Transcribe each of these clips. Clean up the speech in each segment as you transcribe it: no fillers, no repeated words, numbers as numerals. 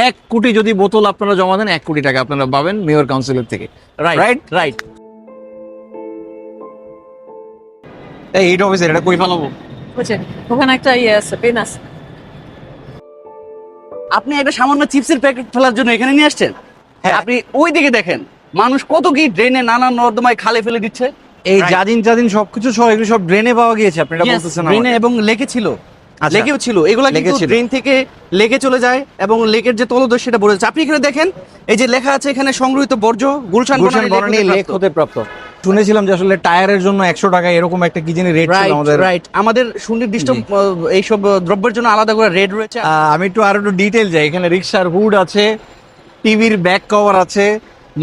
1 কোটি যদি বোতল আপনারা জমা দেন 1 কোটি টাকা আপনারা পাবেন মেয়র কাউন্সিলের থেকে। Right right. এই হেড অফিসের এটা কই ফেলাবো? বুঝছেন ওখানে একটা আছে পেন আছে। আপনি একটা সামান্য চিপসের প্যাকেট ফেলার জন্য এখানে নিয়ে আসছেন? হ্যাঁ। আপনি ওই দিকে দেখেন মানুষ কত কি ড্রেনে নানা নর্দমায় খালে ফেলে দিচ্ছে। এই Right. জাদিন সবকিছু সব এগুলো সব ড্রেনে পাওয়া গিয়েছে, আপনি এটা বলতেছেন ড্রেনে আমাকে? এবং লেকে ছিল, আচ্ছা। লেকেও ছিল, এগুলা লেকে কিন্তু ছিল। ড্রেন থেকে লেকে চলে যায় এবং লেকের যে তলদেশ সেটা ভরে যাচ্ছে। আপনি এখানে দেখেন এই যে লেখা আছে এখানে সংগৃহীত বর্জ্য গুলশান বনানী লেক হতে প্রাপ্ত। শুনেছিলাম যে আসলে টায়ারের জন্য 100 টাকা এরকম একটা কি জানি রেট ছিল রাইট আমাদের। রাইট। আমাদের সুনির্দিষ্ট জি। এইসব দ্রব্যের জন্য আলাদা করে রেড রয়েছে। আমি একটু আরো একটু ডিটেল যাই। এখানে রিক্সার হুড আছে, টিভির ব্যাক কভার আছে,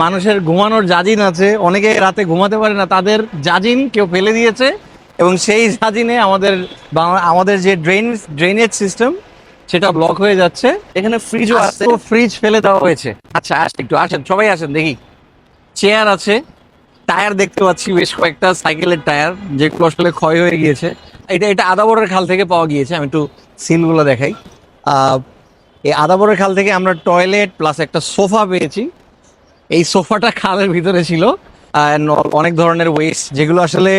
মানুষের ঘুমানোর জাজিন আছে। অনেকে রাতে ঘুমাতে পারে না, তাদের জাজিন কেউ ফেলে দিয়েছে এবং সেই জাজিনে আমাদের যে ড্রেনেজ সিস্টেম সেটা ব্লক হয়ে যাচ্ছে। এখানে ফ্রিজও আছে। ফ্রিজ ফেলে দেওয়া হয়েছে। আচ্ছা একটু আসেন, সবাই আসেন দেখি। চেয়ার আছে, টায়ার দেখতে পাচ্ছি বেশ কয়েকটা, সাইকেলের টায়ার যেগুলো আসলে ক্ষয় হয়ে গিয়েছে। এটা আদাবরের খাল থেকে পাওয়া গিয়েছে। আমি একটু সিলগুলো দেখাই। এই আদাবরের খাল থেকে আমরা টয়লেট প্লাস একটা সোফা পেয়েছি। এই সোফাটা খালের ভিতরে ছিল। অনেক ধরনের ওয়েস্ট যেগুলো আসলে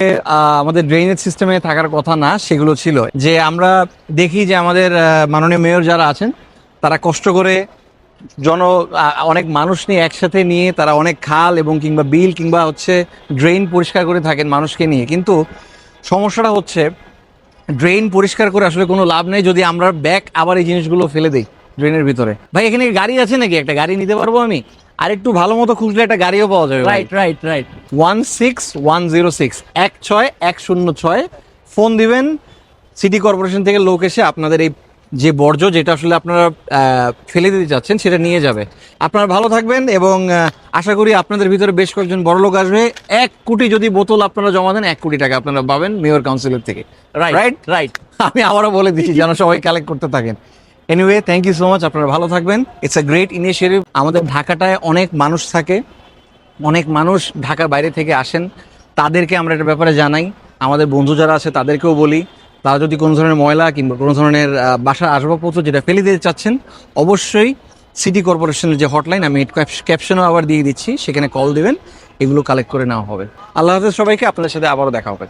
আমাদের ড্রেনেজ সিস্টেমে থাকার কথা না, সেগুলো ছিল। যে আমরা দেখি যে আমাদের মাননীয় মেয়র যারা আছেন তারা কষ্ট করে অনেক মানুষ নিয়ে একসাথে নিয়ে তারা অনেক খাল এবং কিংবা বিল কিংবা হচ্ছে ড্রেন পরিষ্কার করে থাকেন মানুষকে নিয়ে। কিন্তু সমস্যাটা হচ্ছে ড্রেন পরিষ্কার করে আসলে কোনো লাভ নেই যদি আমরা ব্যাক আবার এই জিনিসগুলো ফেলে দিই ড্রেনের ভিতরে। ভাই এখানে গাড়ি আছে নাকি? একটা গাড়ি নিতে পারবো আমি? আর একটু ভালো মতো খুঁজলে একটা গাড়িও পাওয়া যাবে। Right right right. 16106 16106 ফোন দিবেন, সিটি কর্পোরেশন থেকে লোক এসে আপনাদের এই যে বর্জ্য যেটা আসলে আপনারা ফেলে দিতে চাচ্ছেন সেটা নিয়ে যাবে। আপনারা ভালো থাকবেন এবং আশা করি আপনাদের ভিতরে বেশ কয়েকজন বড় লোক আসবে। 1 কোটি যদি বোতল আপনারা জমা দেন 1 কোটি টাকা আপনারা পাবেন মেয়র কাউন্সিলের থেকে। Right right. আমি আবারও বলে দিচ্ছি যেন সবাই কালেক্ট করতে থাকেন। Anyway, thank you so much, আপনারা ভালো থাকবেন। It's a great initiative. আমাদের ঢাকাটায় অনেক মানুষ থাকে, অনেক মানুষ ঢাকার বাইরে থেকে আসেন, তাদেরকে আমরা এটার ব্যাপারে জানাই। আমাদের বন্ধু যারা আছে তাদেরকেও বলি, তারা যদি কোনো ধরনের ময়লা কিংবা কোনো ধরনের বাসার আসবাবপত্র যেটা ফেলে দিতে চাচ্ছেন, অবশ্যই সিটি কর্পোরেশনের যে হটলাইন আমি ক্যাপশনও আবার দিয়ে দিচ্ছি, সেখানে কল দিবেন, এগুলো কালেক্ট করে নেওয়া হবে। আল্লাহ হাফেজ সবাইকে, আপনাদের সাথে আবারও দেখা হবে।